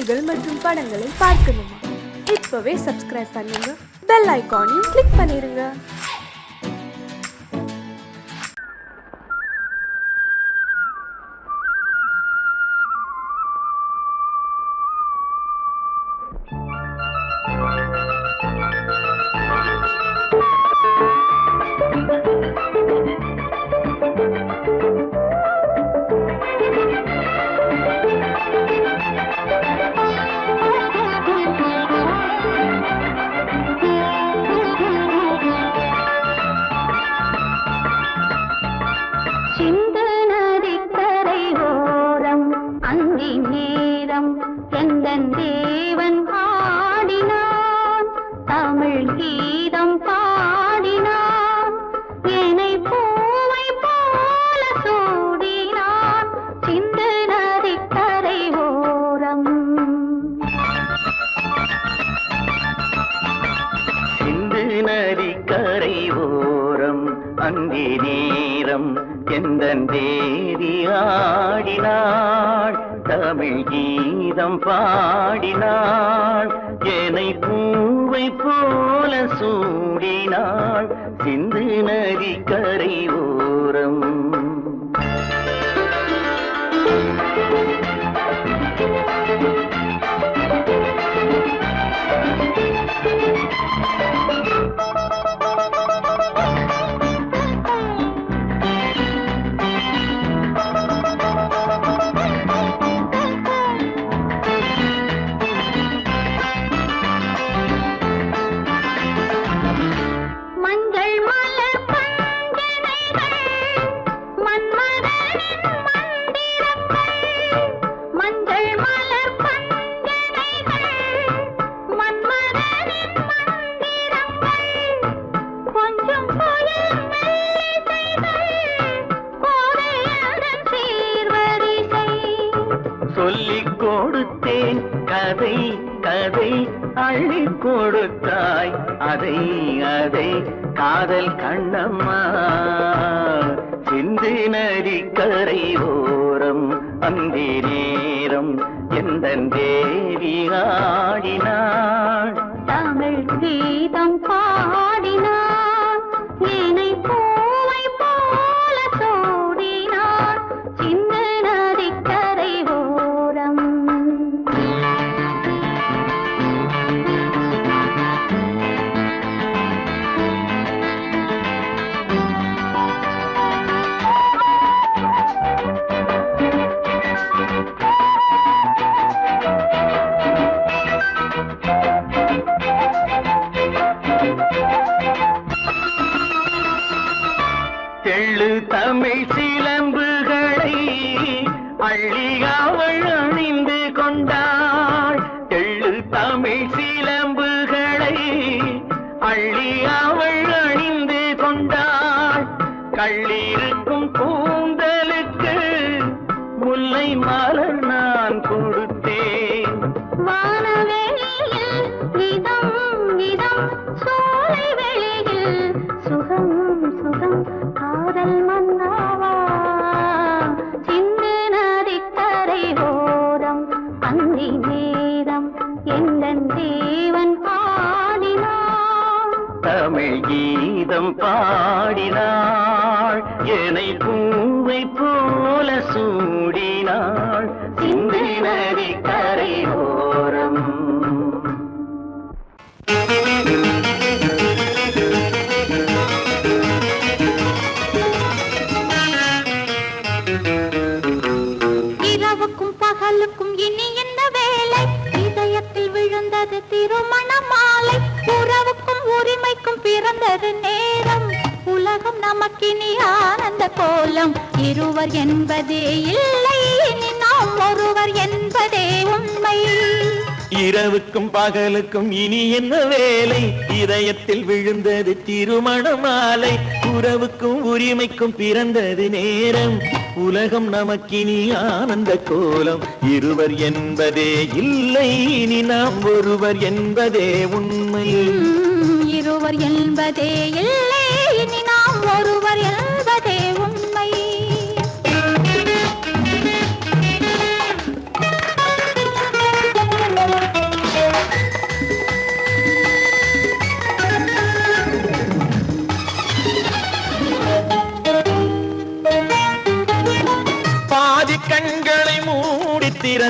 செய்திகள் மற்றும் படங்களை பார்க்கணுமா? இப்பவே சப்ஸ்கிரைப் பண்ணுங்க, பெல் ஐகானையும் கிளிக் பண்ணிருங்க. அந்தி நேரம் எந்தன் தேவி ஆடினாள், தமிழ் கீதம் பாடினாள், என்னை பூவை போல சூடினாள், சிந்து நதி கரை ஓரம். சொல்லிக் கொடுத்தேன் கதை கதை, அள்ளி கொடுத்தாய் அதை அதை, காதல் கண்ணம்மா சிந்து நதி கரை ஓரம். அந்தி நேரம் எந்தன் தேவி ஆடினாள், தமிழ் கீதம் பாடினாள், என்னை பூவை போல சூடினாள், சிந்து நதி கரை ஓரம். தெள்ளு தமிழ் சிலம்புகளை அள்ளி அவள் அணிந்து கொண்டாள், தெள்ளு தமிழ் சிலம்புகளை அள்ளி அவள் அணிந்து கொண்டாள், கள்ளிருக்கும் கூந்தலுக்கு முல்லை மலர் நான் கொடுத்தேன், வானவெளியில் இதம் இதம், சோலை வெளியில் சுகம் சுகம், காதல் மன்னாவா சிந்து நதி கரை ஓரம். அந்தி நேரம் எந்தன் தேவன் பாடினாள், தமிழ் கீதம் பாடினாள், என்னை பூவை போல சூடினாள், சிந்து நதி கரை ஓரம். இரவுக்கும் பகலுக்கும் இனி என்ன வேலை, இதயத்தில் விழுந்தது திருமண மாலை, உறவுக்கும் உரிமைக்கும் பிறந்தது நேரம், உலகம் நமக்கினி ஆனந்த கோலம், இருவர் என்பதே இல்லை இனி நாம் ஒருவர் என்பதே உண்மை. இரவுக்கும் பகலுக்கும் இனி என்ன வேலை, இதயத்தில் விழுந்தது திருமண மாலை, உறவுக்கும் உரிமைக்கும் பிறந்தது நேரம், உலகம் நமக்கினி ஆனந்த கோலம், இருவர் என்பதே இல்லை இனி நாம் ஒருவர் என்பதே உண்மை. இருவர் என்பதே இல்லை இனி நாம் ஒருவர் என்பதே உண்மை.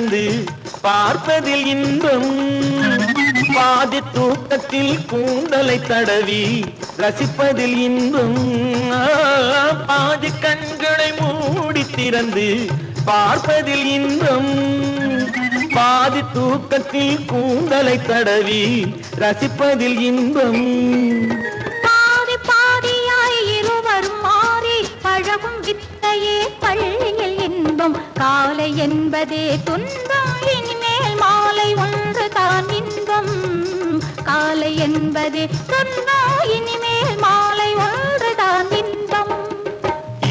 திறந்து பார்ப்பதில் இன்பம் பாதி தூக்கத்தில் கூந்தலை தடவி ரசிப்பதில் இன்பம் பாதி கண்களை மூடி திறந்து பார்ப்பதில் இன்பம் பாதி தூக்கத்தில் கூந்தலை தடவி ரசிப்பதில் இன்பம் பாதி பாதியாய் இருவரும் மாறி பழகும் வித்தையே பள்ளியில் இன்பம் காலை என்பதே துன்பம் இனிமேல் மாலை ஒன்று தான் இன்பம் காலை என்பதே துன்பம் இனிமேல் மாலை ஒன்று தான் இன்பம்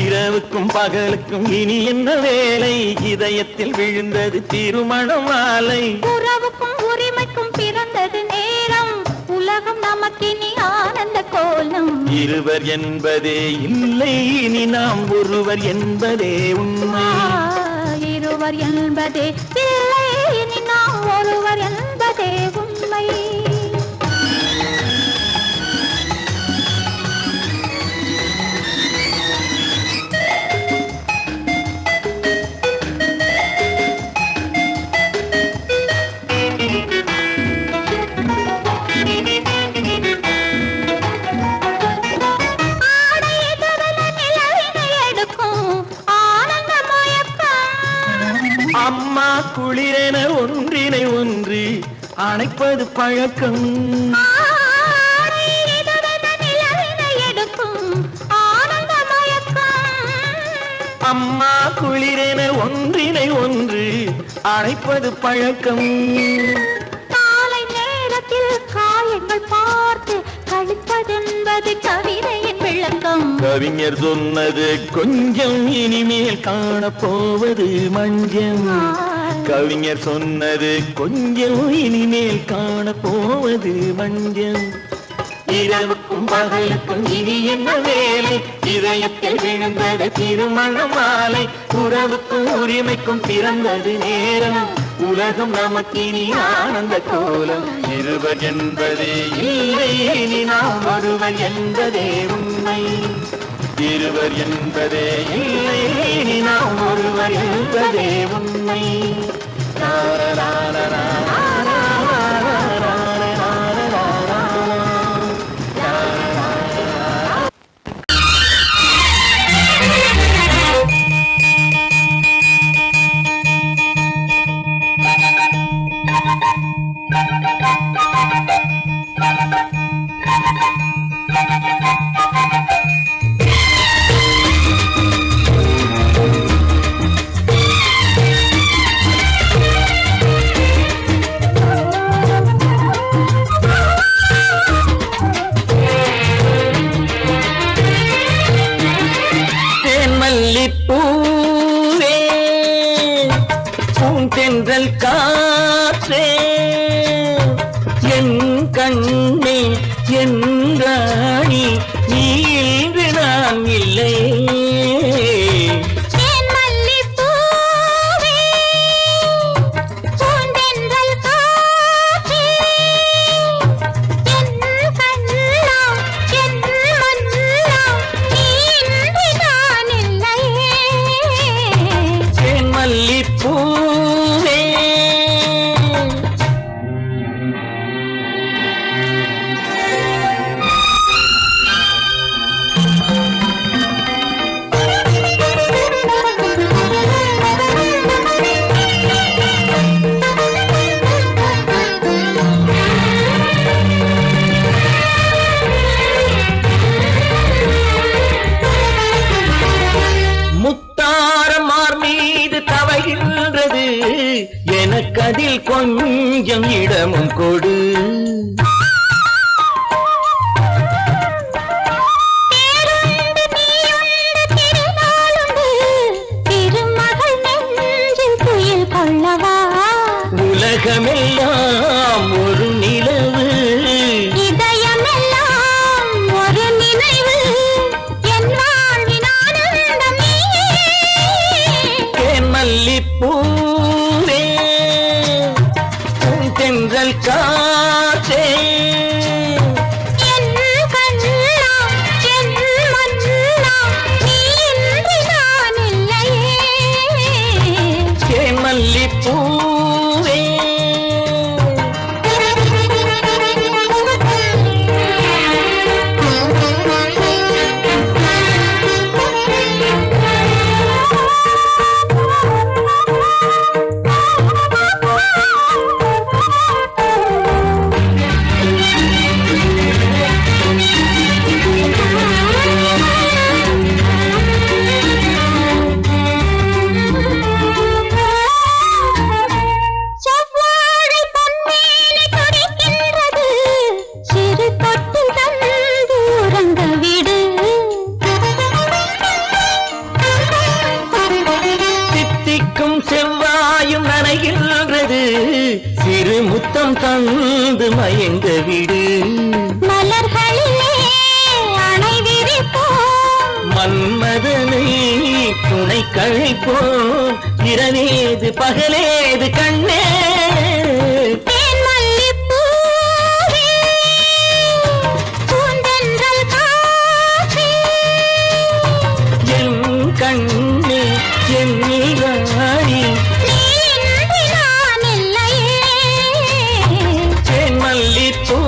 இரவுக்கும் பகலுக்கும் இனி என்ன வேலை இதயத்தில் விழுந்தது திருமண மாலை உறவுக்கும் உரிமைக்கும் பிறந்தது நேரம் உலகம் நமக்கினி ஆனந்த கோலம் இருவர் என்பதே இல்லை இனி நாம் ஒருவர் என்பதே உண்மை இருவர் என்பதே இல்லை இனி நாம் ஒருவர் என்பதே உண்மை அம்மா குளிரென ஒன்றினை ஒன்று அணைப்பது பழக்கம் அம்மா குளிரென ஒன்றினை ஒன்று அணைப்பது பழக்கம் காலை நேரத்தில் காயங்கள் பார்த்து கழிப்பதென்பது கவிதையின் விளக்கம் கவிஞர் சொன்னது கொஞ்சம் இனிமேல் காணப்போவது மஞ்சம் கவிஞர் சொன்னது கொஞ்சம் இனிமேல் காணப்போவது மஞ்சம் இரவுக்கும் பகலுக்கும் இனி என்ன வேலை இதயத்தில் விழுந்தது திருமண மாலை உறவுக்கும் உரிமைக்கும் பிறந்தது நேரம் உலகம் நமக்கினி ஆனந்த கோலம் இருவர் என்பதே இல்லை இனி நாம் ஒருவர் என்பதே உண்மை இருவர் என்பதே இல்லை இனி நாம் ஒருவர் என்பதே உண்மை பூவே பூந்தென்றல் காற்றே என் கண்ணே என் ராணி நீ இன்று நான் இல்லை எனக்கதில் கொஞ்சம் இடமும் கொடு உலகமெல்லாம் ஒரு நிலவு இதயமெல்லாம் ஒரு நினைவு என் வாழ்வின் ஆனந்தம் நீயே மல்லிப்பூவே தென்றல் காற்றே என் கண்ணா என் மன்னா நீ இன்றி நான் இல்லையே மல்லிப்பூ இரு முத்தம் தந்து மயங்க விடு மலர்களிலே அணை விரிப்போம் மன்மதனை துணை கழிப்போம் இரவேது பகலேது கண்ணே தேன் மல்லிப்பூவே பூந்தென்றல் காற்றே என் கண்ணே என் நீராடி நீ இன்றி நான் இல்லையே தேன் மல்லிப்பூ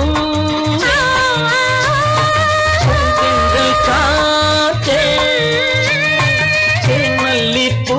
செந்தென்றல் காற்றே தேன் மல்லிப்பூ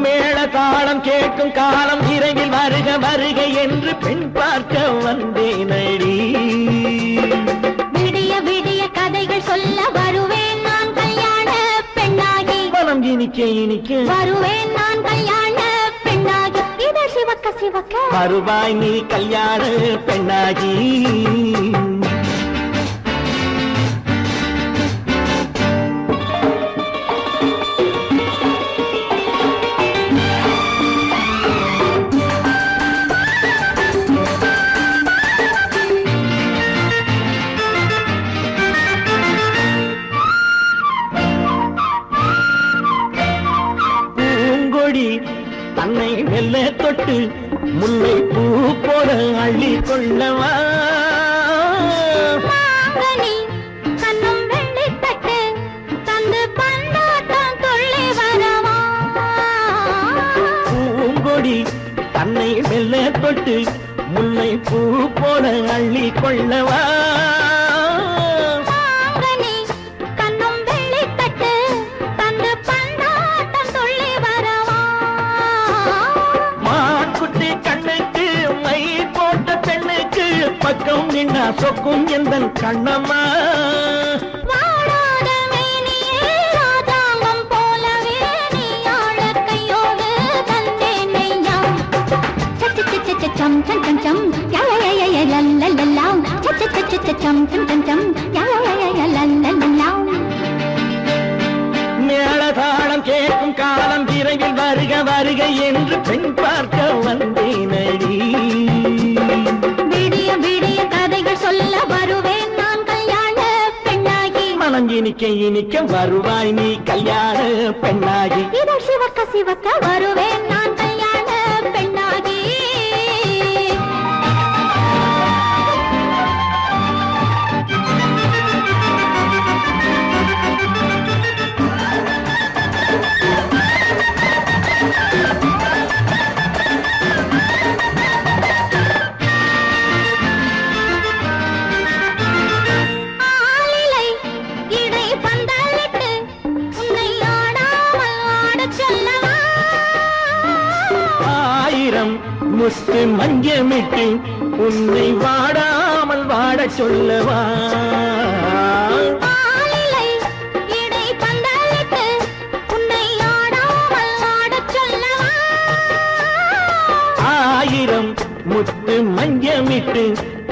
மேள தாளம் கேட்கும் காலம் விரைவில் வருக வருக என்று பெண் பார்க்க வந்தேனடி விடிய விடிய கதைகள் சொல்ல வருவேன் நான் கல்யாண பெண்ணாகி மனம் இனிக்க இனிக்க வருவேன் நான் கல்யாண பெண்ணாகி இதழ் சிவக்க சிவக்க வருவாய் நீ கல்யாண பெண்ணாகி பூங்கொடி தன்னை மெல்ல தொட்டு முல்லை பூ போல அள்ளி கொள்ளவா மாங்கனி கண்ணும் வெள்ளித்தட்டு தந்து பந்தாட்டம் துள்ளி வரவா பூங்கொடி தன்னை மெல்ல தொட்டு முல்லை பூ போல அள்ளி கொள்ளவா மாங்கனி கண்ணும் வெள்ளித்தட்டு தந்து பந்தாட்டம் துள்ளி வரவா மாக்குட்டி கண்ணுக்கு மை போட்ட பெண்ணுக்கு பக்கம் நின்னா சொக்கும் எந்தன் கண்ணம்மா வாழாத மேனியே ராஜாங்கம் போலவே நீ ஆழக் கையோடு தந்தேன் நெய்யா. சச்ச சச்ச சச்சம் சம் சம் சம் யா யா யா யா லல்லல்லல்லா. சச்ச சச்ச சச்சம் சம் சம் சம் யா யா யா யா லல்லல்லல்லா. மேளதாளம் கேட்கும் காலம் விரைவில் வருக வருக என்று பெண் பார்க்க வந்தேனடி விடிய விடிய கதைகள் சொல்ல வருவேன் நான் கல்யாண பெண்ணாகி மனம் இனிக்க இனிக்க வருவாய் நீ கல்யாண பெண்ணாகி இதழ் சிவக்க சிவக்க வருவேன் நான் கல்யாண பெண்ணாகி ஆலிலை இடை பந்தலிட்டு உன்னை ஆடாமல் ஆடச் சொல்லவா ஆயிரம் முத்து மஞ்சமிட்டு உன்னை வாடாமல் வாடச் சொல்லவா ஆலிலை இடை பந்தலிட்டு உன்னை ஆடாமல் ஆடச் சொல்லவா ஆயிரம் முத்து மஞ்சமிட்டு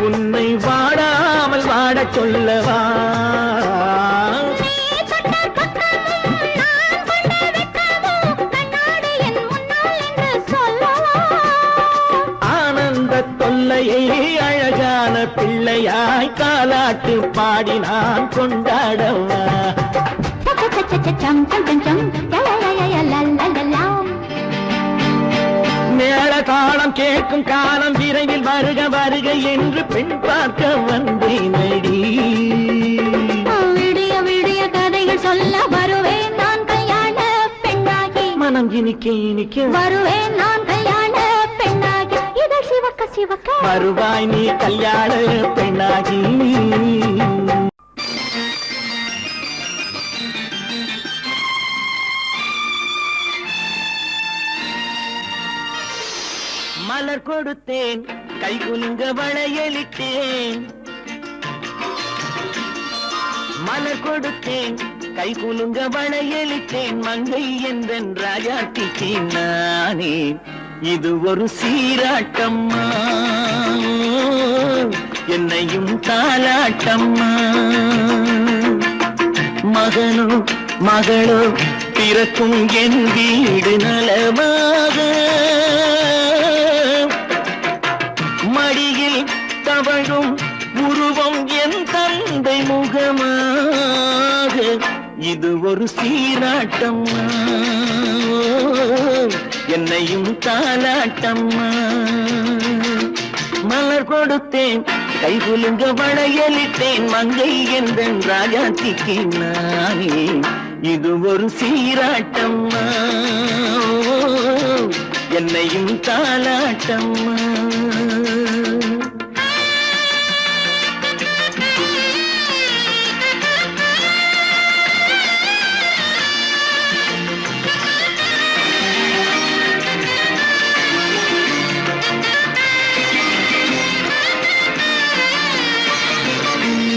உன்னை வாடாமல் வாடச் சொல்லவா நீ தொட்ட பக்கமும் நான் கொண்ட வெட்கமும் கண்ணாடி என் முன்னால் என்று சொல்லவா ஆனந்த தொல்லையை அழகான பிள்ளையாய் காலாட்டு பாடி நான் கொண்டாடவா சம் சம் சம் சம் யா யா யா யா லல்லல்லா. மேள தாளம் கேட்கும் காலம் விரைவில் வருக வருக என்று பெண் பார்க்க வந்தேனடி விடிய விடிய கதைகள் சொல்ல வருவேன் நான் கல்யாண பெண்ணாகி மனம் இனிக்க இனிக்க வருவேன் நான் கல்யாண பெண்ணாகி இதழ் சிவக்க சிவக்க வருவாய் நீ கல்யாண பெண்ணாகி மலர் மலர் கொடுத்தேன் கை குலுங்க வளையலிட்டேன் மலர் கொடுத்தேன் கை குலுங்க வளையலிட்டேன் மங்கை என்றன் ராஜாத்திக்கு நானே இது ஒரு சீராட்டம்மா என்னையும் தாலாட்டம்மா மகனோ மகளோ பிறக்கும் என் வீடு நலமாக மடியில் தவழும் உருவம் என் தந்தை முகமாக இது ஒரு சீராட்டம்மா என்னையும் தாலாட்டம்மா மலர் கொடுத்தேன் கை குலுங்க வளையலிட்டேன் மங்கை என்றன் ராஜாத்திக்கு நானே இது ஒரு சீராட்டம்மா என்னையும் தாலாட்டம்மா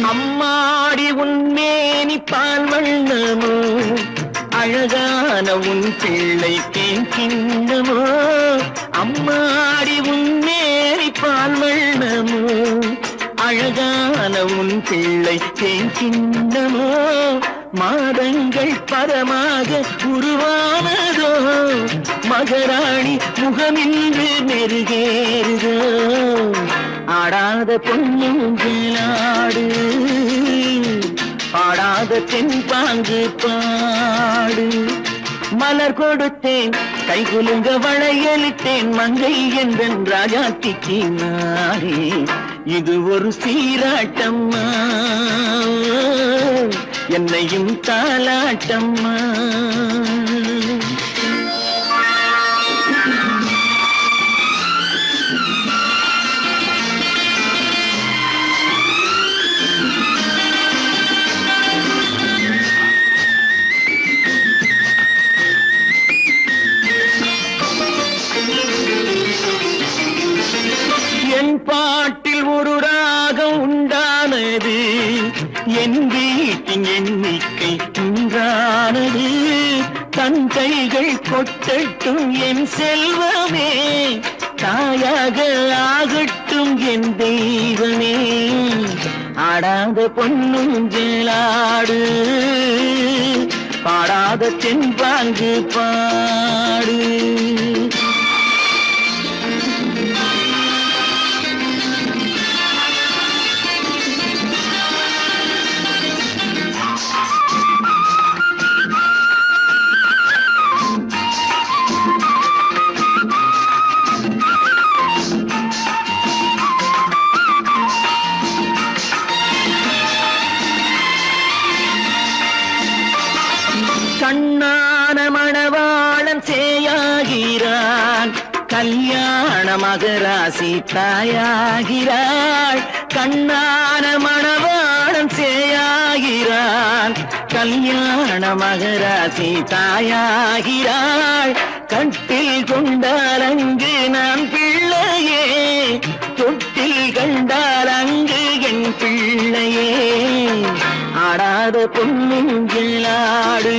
அம்மாடி உன்மேனி பால் வண்ணமோ அழகான உன் பிள்ளை தேன் கிண்ணமோ அம்மாடி உன்மேனி பால் வண்ணமோ அழகான உன் பிள்ளை தேன் கிண்ணமோ மாதங்கள் பரமாக உருவானதோ மகராணி முகமின்று மெருகேறுதோ ஆடாத பொன்னுங்களாடு பாடாத தென்பாங்கு பாடு மலர் கொடுத்தேன் கை குலுங்க வளையலிட்டேன் மங்கை என்றன் ராஜாத்திக்கு நானே இது ஒரு சீராட்டம்மா என்னையும் தாலாட்டம்மா என் பாட்டில் ஒரு ராகம் உண்டானது என் வீட்டின் எண்ணிக்கை உண்டானது தன் கைகள் கொட்டட்டும் என் செல்வமே தாயாக ஆகட்டும் என் தெய்வமே ஆடாத பொன்னுங்களாடு பாடாத தென்பாங்கு பாடு கண்ணான மணவாளன் சேயாகிறான் கல்யாண மகராசி தாயாகிறாள் கண்ணான மணவாளன் சேயாகிறான் கல்யாண மகராசி தாயாகிறாள் கட்டில் கொண்டால் அங்கு நான் பிள்ளையே தொட்டில் கண்டால் அங்கு என் பிள்ளையே ஆடாத பொன்னுங்களாடு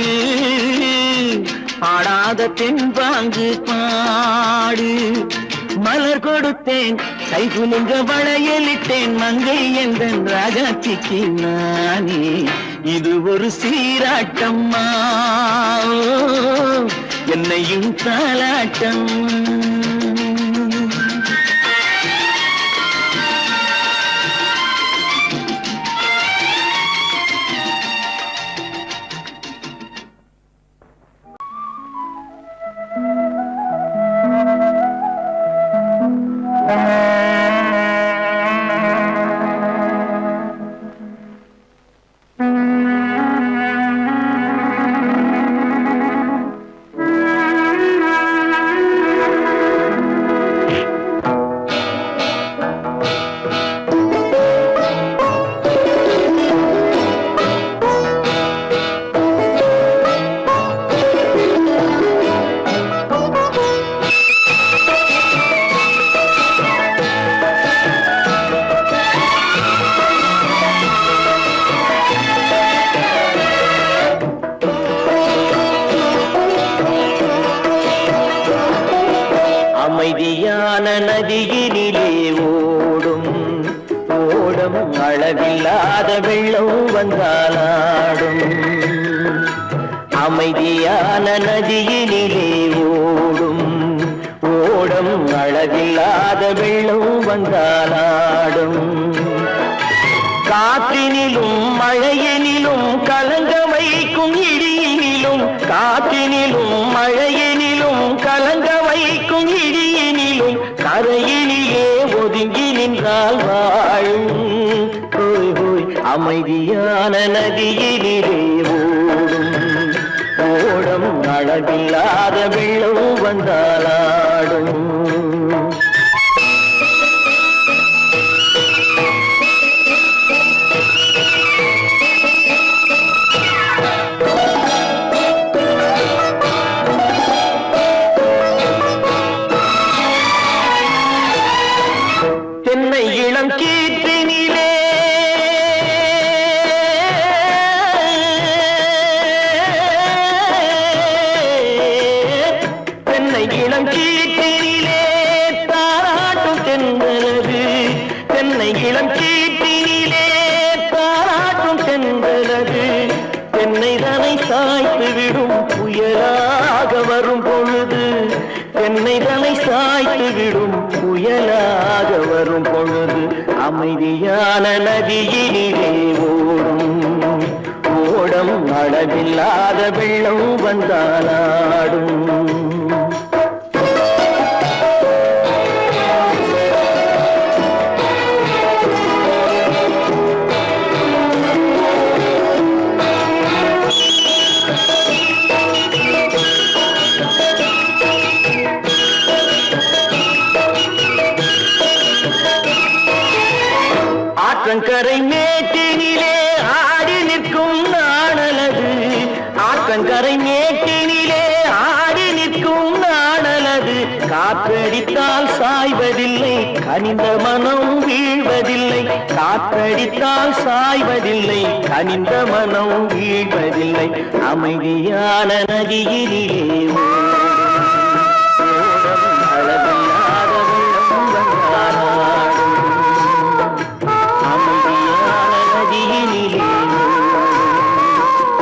ஆடாத தென்பாங்கு பாடு மலர் கொடுத்தேன் கை குலுங்க வளையலிட்டேன் மங்கை என்றன் ராஜாத்திக்கு நானே இது ஒரு சீராட்டம்மா என்னையும் தாலாட்டம் ஓடம் அளவில்லாத வெள்ளம் வந்தாலாடும் அமைதியான நதியினிலே ஓடும் ஓடம் அளவில்லாத வெள்ளம் வந்தாலாடும் காற்றினிலும் மழையினிலும் கலங்க வைக்கும் இடியினிலும் காற்றினிலும் மழையினிலும் கலங்க வைக்கும் இடியினிலும் கரையினிலே ஒதுங்கி நின்றால் வாழும் ஹோய் ஹோய் அமைதியான நதியினிலே ஓடும் ஓடம் அளவில்லாத வெள்ளம் வந்தாலாடும் தென்னை இளம் கீற்றினிலே தென்னை இளம் கீற்றினிலே தாராட்டும் தென்றலது தென்னை இளம் கீற்றினிலே தாராட்டும் தென்றலது தென்னை தனை சாய்த்து விடும் புயலாக வரும் பொழுது தென்னை தனை சாய்த்து விடும் புயலாக வரும் பொழுது அமைதியான நதியினிலே ஓடும் ஓடம் அளவில்லாத வெள்ளம் வந்தாலாடும் ஆற்றங்கரை மேட்டினிலே ஆடி நிற்கும் நாணலது ஆற்றங்கரை மேட்டினிலே ஆடி நிற்கும் நாணலது காற்றடித்தால் சாய்வதில்லை கனிந்த மனம் வீழ்வதில்லை காற்றடித்தால் சாய்வதில்லை கனிந்த மனம் வீழ்வதில்லை அமைதியான நதியினிலே அளவில்லாத வெள்ளம் வந்தாலாடும் அமைதியான நதியினிலே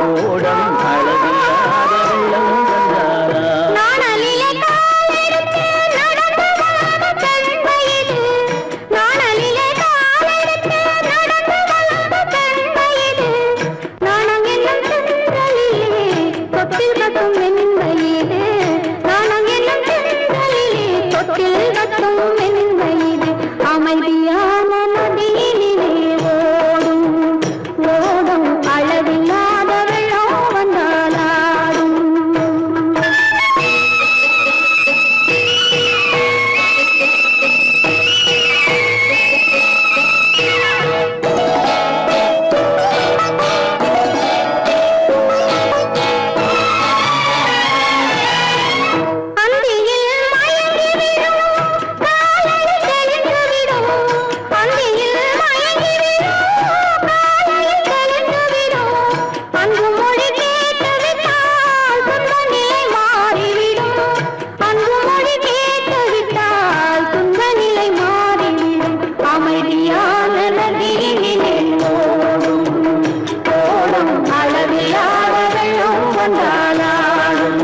ஓடம் அளவில்லாத வெள்ளம் வந்தாலாடும் நாணலிலே காலெடுத்து நடந்து வளர்ந்த பெண் வயது நாணலிலே காலெடுத்து நடந்து வளர்ந்த பெண் வயது நாணம் என்னும் தென்றலிலே தொட்டில் கட்டும் என் வயது நாணம் என்னும் தென்றலிலே தொட்டில் கட்டும் என் வயது அமைதியான நதியினிலே ஓடும் ஓடும் அளவில்லாத வெள்ளம் வந்தாலாடும் அந்தியில் மயங்கி விடும் காலையில் தெளிந்து விடும் அந்தியில் மயங்கி விடும் காலையில் தெளிந்து விடும் அன்பு மொழி கேட்டு விட்டால் துன்ப நிலை மாறிவிடும் அன்பு மொழி கேட்டு விட்டால் துன்ப நிலை மாறிவிடும் அமைதியான நதியினிலே ஓடும் ஓடும் அளவில்லாத வெள்ளம் வந்தாலாடும்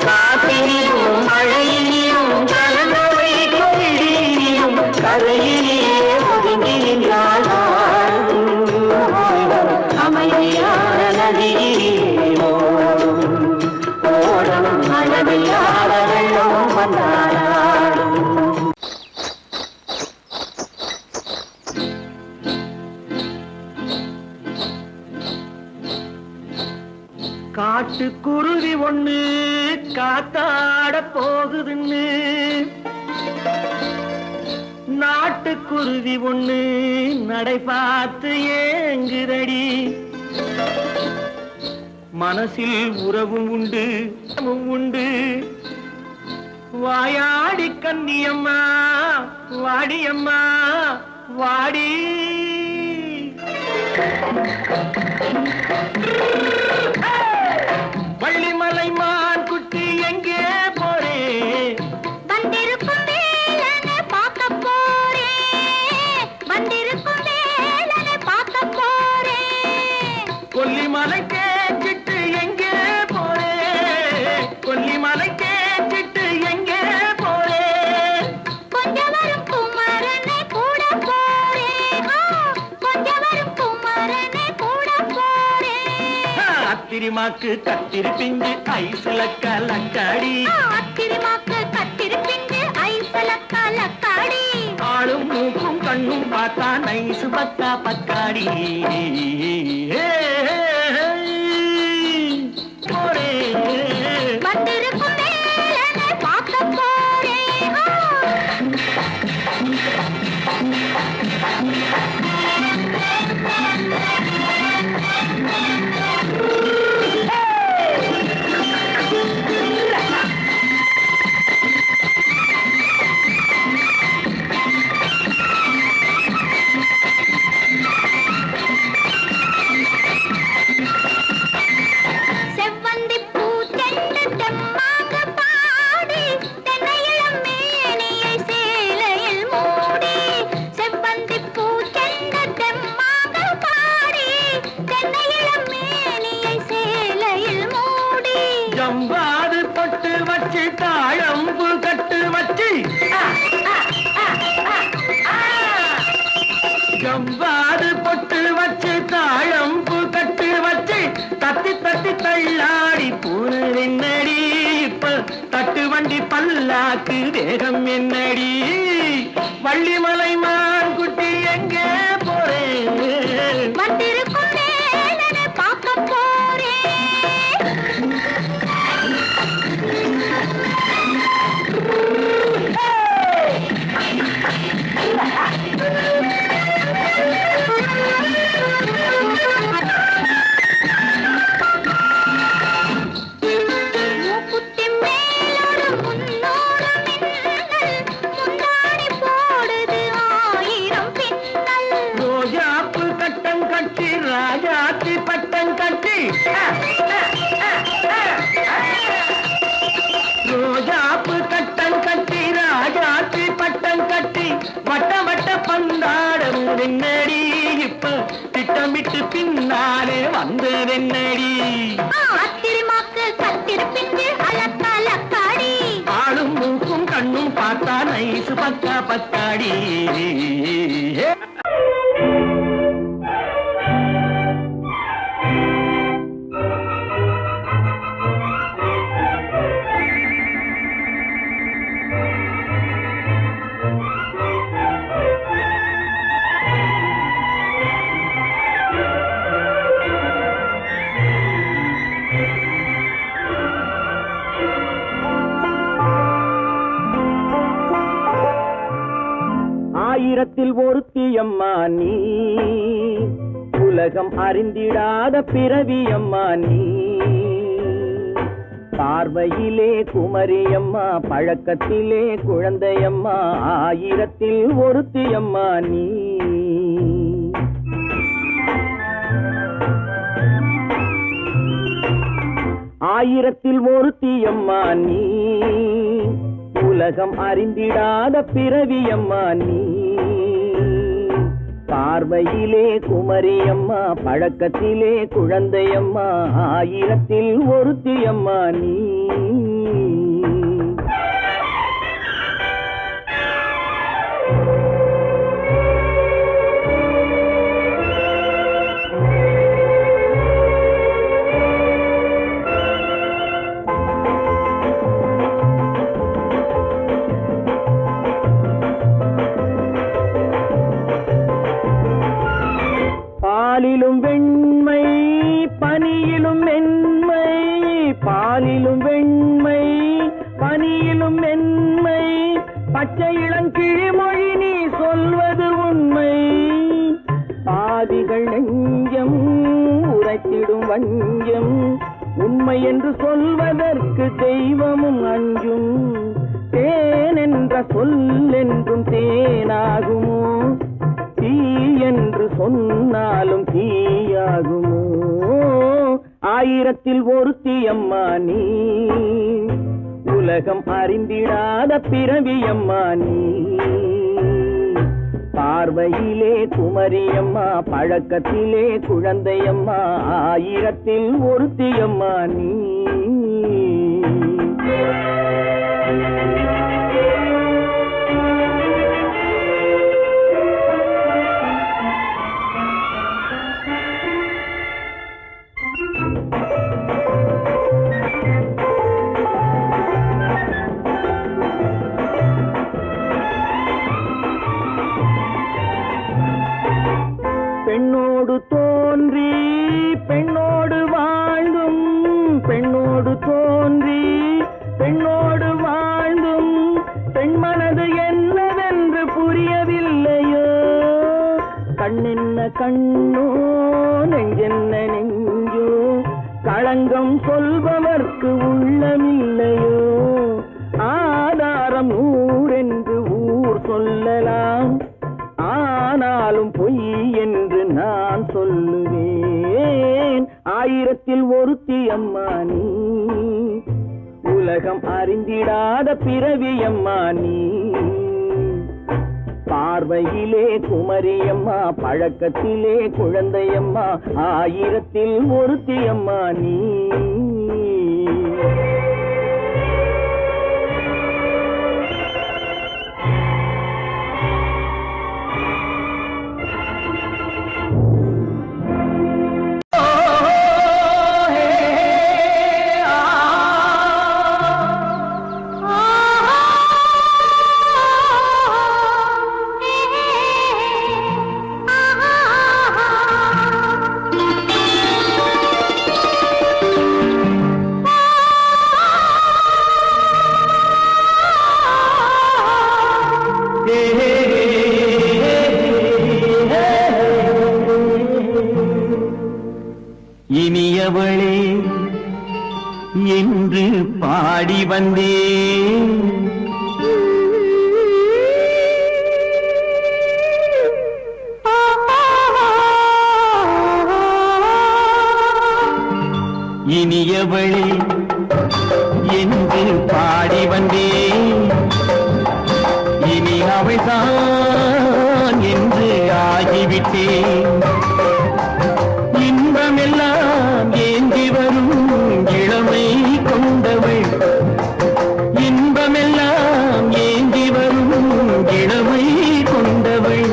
காற்றினிலும் மழையினிலும் கலந்த வைக்கும் இடியினிலும் கரையிலே ஒதுங்கி நின்றால் அமைதியான நதியிலே ஓடும் ஓடம் அளவில்லாத வெள்ளம் வந்தாலாடும் காட்டுக்குருவி ஒண்ணு காத்தாட போகுதுன்னு நாட்டுக்குருவி ஒண்ணு நடை பார்த்து ஏங்குதடி மனசில் உறவும் உண்டு உண்டு வாயாடி கன்னியம்மா வாடியம்மா வாடி வள்ளிமலை மான் குட்டி எங்கே போறே வந்திருக்கும் வேலனை பார்க்க போறேன் அத்திரிமாக்கு கத்திரி பிஞ்சு ஐசுல கலக்காடி அத்திரிமாக்கு கத்திரி பிஞ்சு ஐசுல கலக்காடி ஆளும் மூக்கும் கண்ணும் பார்த்தா நைசு பக்கா பக்காடி வந்திருக்கும் மேலனை பார்க்க போறேன் ஜம்பாது பொட்டு வச்சு தாழம்பு கட்டு வச்சு ஜம்பாது பொட்டு வச்சு தாழம்பு கட்டு வச்சு தத்தி தத்தி தள்ளாடி பூரு என்னடி இப்ப தட்டு வண்டி பல்லாக்கு தேகம் என்னடி வள்ளிமலை மான் குட்டி எங்கே போறேன் வந்திருக்கும் மேலனை பார்க்க போறேன் ரோஜாப்பு கட்டம் கட்டி ராஜாத்தி பட்டம் கட்டி ரோஜாப்பு கட்டம் கட்டி ராஜாத்தி பட்டம் கட்டி வட்ட வட்ட பந்தாடம் என்னடி இப்ப திட்டமிட்டு பின்னாலே வந்ததென்னடி அத்திரிமாக்கு கத்திரி பிஞ்சு அலக்காடி ஆளும் மூக்கும் கண்ணும் பார்த்தா நைசு பக்கா பக்காடி ஆயிரத்தில் ஒருத்தியம்மா நீ உலகம் அறிந்திடாத பிறவியம்மா நீ பார்வையிலே குமரியம்மா பழக்கத்திலே குழந்தையம்மா ஆயிரத்தில் ஒருத்தியம்மா நீ ஆயிரத்தில் ஒருத்தியம்மா நீ உலகம் அறிந்திடாத பிறவியம்மா நீ பார்வையிலே குமரியம்மா பழக்கத்திலே குழந்தையம்மா ஆயிரத்தில் ஒருத்தியம்மா நீ பாலிலும் வெண்மை பனியிலும் மென்மை பாலிலும் வெண்மை பனியிலும் மென்மை பச்சை இளங்கிழிமொழி நீ சொல்வது உண்மை பாதிகள் நெஞ்சம் உரைத்திடும் வஞ்சம் உண்மை என்று சொல்வதற்கு தெய்வமும் அஞ்சும் தேன் என்ற சொல் என்றும் தேனாகுமோ தீ என்று சொன்னாலும் தீயாகுமோ ஆயிரத்தில் ஒருத்தியம்மா நீ உலகம் அறிந்திடாத பிறவியம்மா நீ பார்வையிலே குமரியம்மா பழக்கத்திலே குழந்தையம்மா ஆயிரத்தில் ஒருத்தியம்மா நீ பெண்ணோடு தோன்றி பெண்ணோடு வாழ்ந்தும் பெண்ணோடு தோன்றி பெண்ணோடு வாழ்ந்தும் பெண் மனது என்னவென்று புரியவில்லையோ கண்ணென்ன கண்ணோ நெஞ்சென்ன நெஞ்சோ களங்கம் சொல்பவர்க்கு உள்ளமில்லையோ ஆதாரம் ஊரென்று ஊர் சொல்லலாம் ஆனாலும் பொய் என்று நான் சொல்லுவேன் ஆயிரத்தில் ஒருத்தி அம்மா நீ உலகம் அறிந்திடாத பிறவி அம்மா நீ பார்வையிலே குமரியம்மா பழக்கத்திலே குழந்தையம்மா ஆயிரத்தில் ஒருத்தி அம்மா நீ இனியவளே என்று பாடி வந்தேன் இனியவளே என்று பாடி வந்தேன் இனி அவள்தான் என்று ஆகிவிட்டேன் இன்பமெல்லாம் ஏந்தி வரும் இளமை கொண்டவள் இன்பமெல்லாம் ஏந்தி வரும் இளமை கொண்டவள்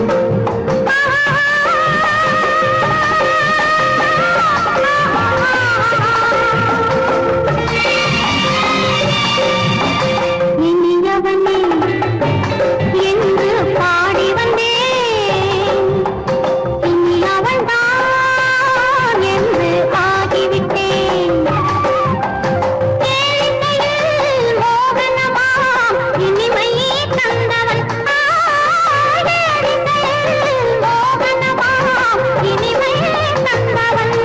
இனியவனே என்று பாடி வந்தேன் இனி அவள்தான் என்று ஆகிவிட்டேன் கேளிக்கையில் மோகனமாம் இனிமை தந்தவன் கேளிக்கையில் மோகனமாம் இனிமை தந்தவன்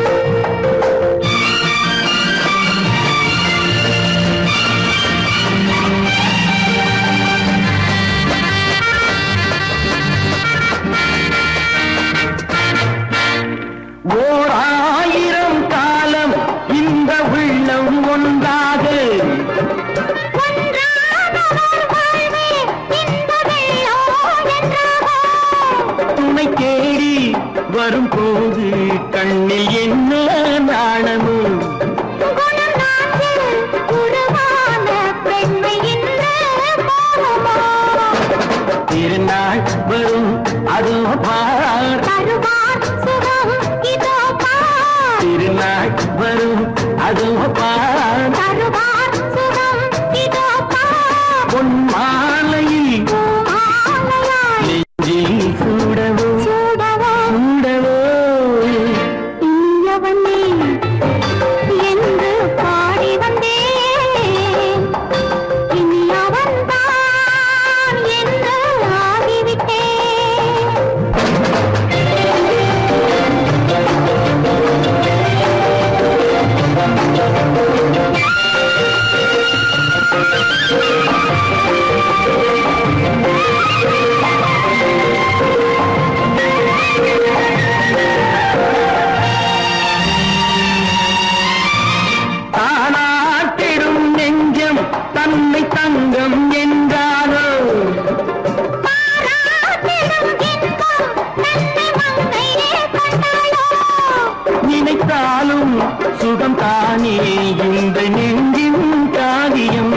ஓர் ஆயிரம் காலம் இந்த உள்ளம் ஒன்றாக துணை தேடி வரும்போது கண்ணில் என்ன நாணமும் திருநாள் வரும் அதோ பார் திருநாள் வரும் அதோ பார் பொன் மாலையில் நெஞ்சில் சூடவோ சூடவோ என்று பாடி வந்தேன் இனி அவன்தான் என்று ஆகிவிட்டேன் தானாட்டிடும் நெஞ்சம் தன்னை தங்கம் என்றாரோ நினைத்தாலும் சுகம் தானே இந்த நெஞ்சின் காரியம்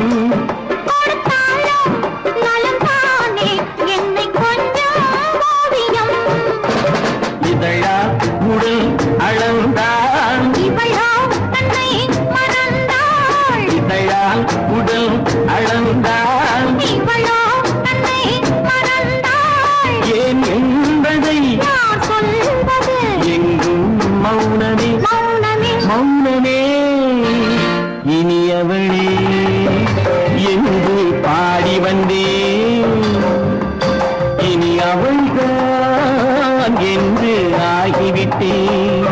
இதழா உடல் அளந்தால் இதழால் உடல் அளந்தால் ஏன் என்பதை என்று ஆகிவிட்டேன்.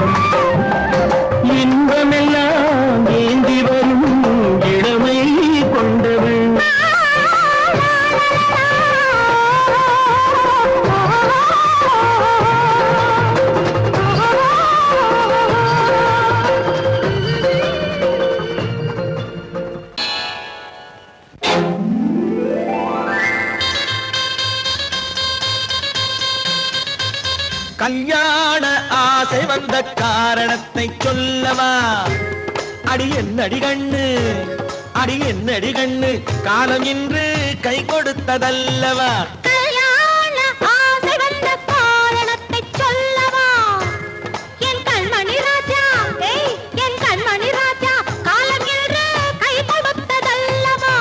இன்பமெல்லாம் ஏந்தி வரும் இளமை கொண்டவள். கல்யாண ஆசை வந்த காரணத்தை சொல்லவா? அடி என்னடி கண்ணு, அடி என்னடி கண்ணு, காலம் இன்று கை கொடுத்ததல்லவா? கல்யாண ஆசை வந்த காரணத்தை சொல்லவா? என் கண்மணி ராஜா, என் கண்மணி ராஜா, காலம் இன்று கை கொடுத்ததல்லவா?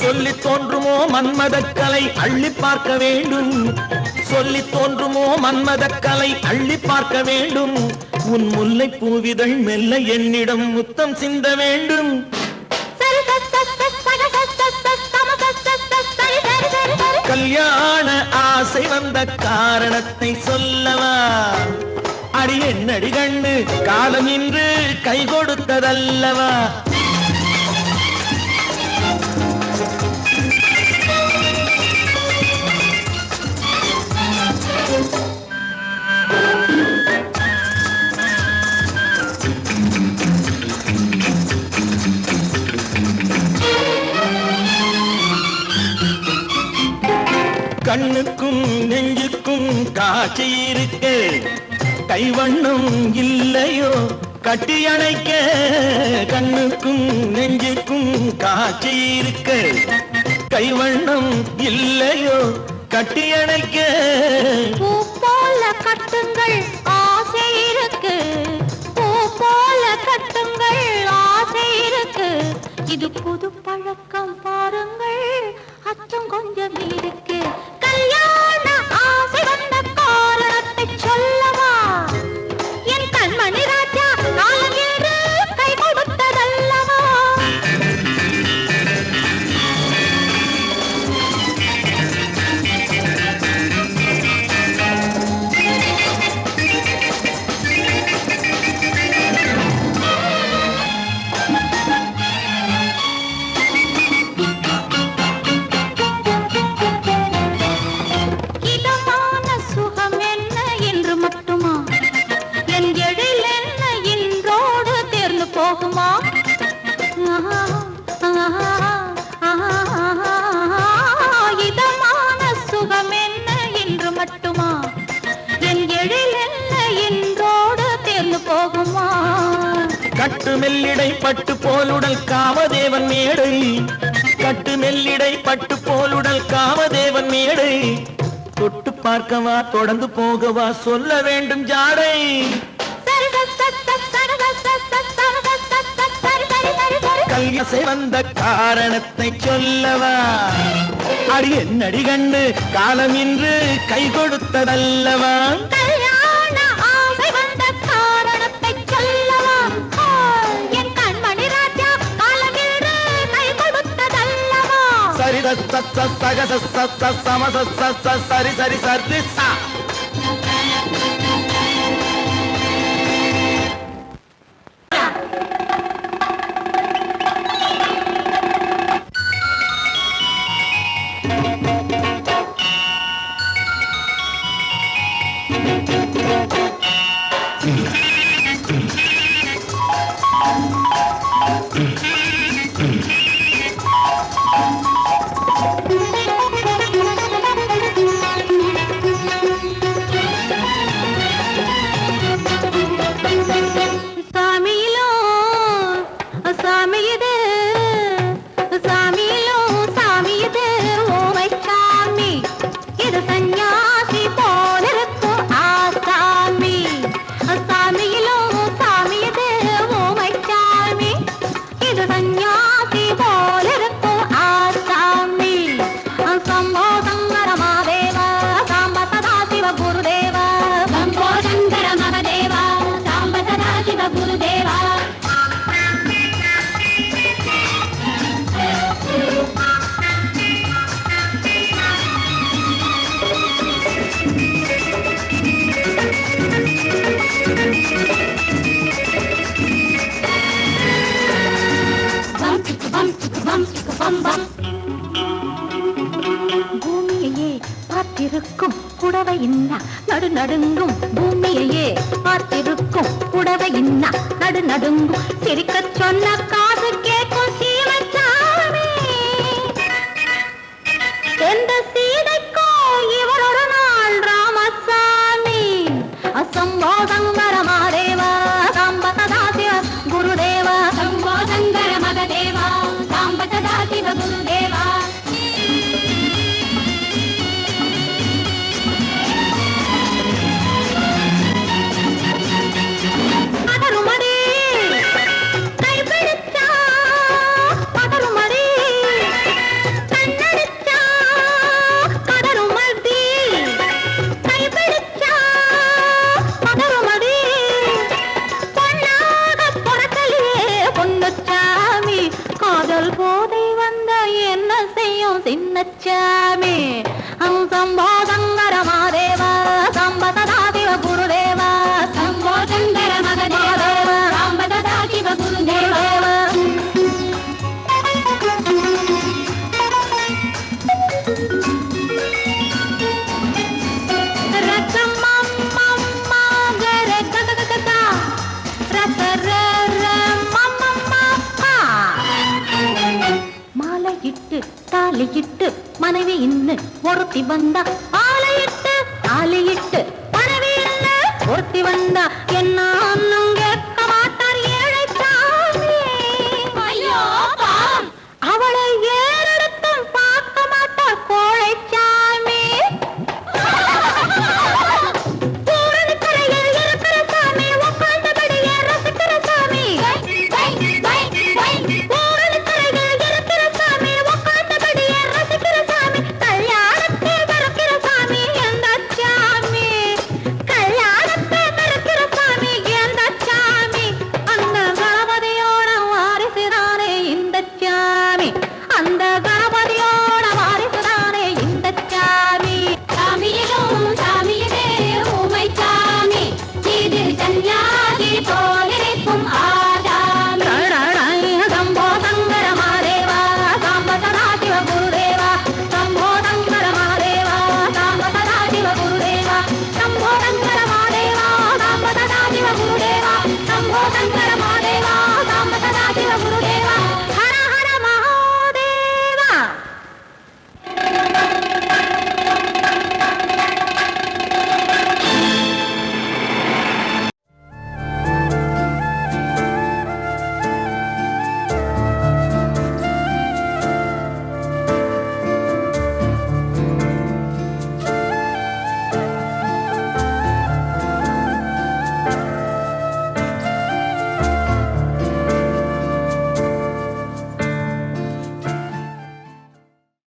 சொல்லித் தோன்றுமோ மன்மதக்கலை அள்ளி பார்க்க வேண்டும். சொல்லித் தோன்றுமோ மன்மதக்கலை அள்ளி பார்க்க வேண்டும். உன் முல்லை பூவிதழ் மெல்ல என்னிடம் முத்தம் சிந்த வேண்டும். கல்யாண ஆசை வந்த காரணத்தை சொல்லவா? அடி என்னடி கண்ணு, காலம் இன்று கை கொடுத்ததல்லவா? கண்ணுக்கும் நெஞ்சுக்கும் காட்சி இருக்க, கைவண்ணம் இல்லையோ கட்டி அணைக்க? கண்ணுக்கும் நெஞ்சுக்கும் காட்சி இருக்க, கைவண்ணம் இல்லையோ கட்டி அணைக்க? பூ போல கட்டுங்கள் ஆசை இருக்கு, பூ போல கட்டுங்கள் ஆசை இருக்கு. இது புது பழக்கம் பாருங்கள், அச்சம் கொஞ்சம் இருக்கு. கல்யாண ஆசை வந்த காரணத்தை சொல்லவா? என் கண்மணி ராஜா, காலம் என்று கை கொடுத்ததல்லவா? இதமான சுகம் என்ன என்று மட்டுமா? என் எழில் என்ன என்றோடு தேர்ந்து போகுமா? கட்டு மெல்லிடை பட்டு போலுடல் காமதேவன் மேடை, கட்டு மெல்லிடை பட்டு போலுடல் காமதேவன் மேடை. தொட்டு பார்க்கவா தொடர்ந்து போகவா சொல்ல வேண்டும் ஜாடை. கல்யாசை வந்த காரணத்தை சொல்லவா? அடி என்னடி கண்டு, காலம் இன்று கை கொடுத்ததல்லவா? கல்யாண ஆசை வந்த காரணத்தை சொல்லவா? என் கண்மணி ராஜா, காலம் இன்று கை கொடுத்ததல்லவா? சரி சக சம சரி சரி சரி சா. புடவை இன்னா நடு நடுங்கும் பூமியையே பார்த்திருக்கும் புடவை இன்னா நடு நடுங்கும் சிரிக்க சொன்ன காது கேட்கும் சீமச்சாமி எந்த சீதைக்கும் இவர் ஒரு நாள் ராமசாமி அசம்போ சங்கர மகாதேவா சாம்ப சதா சிவ குருதேவா சம்போ சங்கர மகதேவா சாம்ப சதா சிவ குருதேவா சின்னச்சாமி சம்போ சங்கர மகாதேவா சாம்ப சதா சிவ குருதேவா சம்போ சங்கர மகதேவா சாம்ப சதா சிவ குருதேவா தாலியிட்டு மனைவி இன்னு ஒருத்தி வந்தா ஆலையிட்டு தாலியிட்டு மனைவி இன்னு ஒருத்தி வந்தா என்ன அண்ணன் கேட்க மாட்டார் ஏழை சாமி ஐயோ அவளை ஏறெடுத்தும் பார்க்க மாட்டார் கோழை சாமி கரையில் இருக்கிற சாமி உட்கார்ந்தபடியே ரசிக்கிற சாமி Shambho Shankara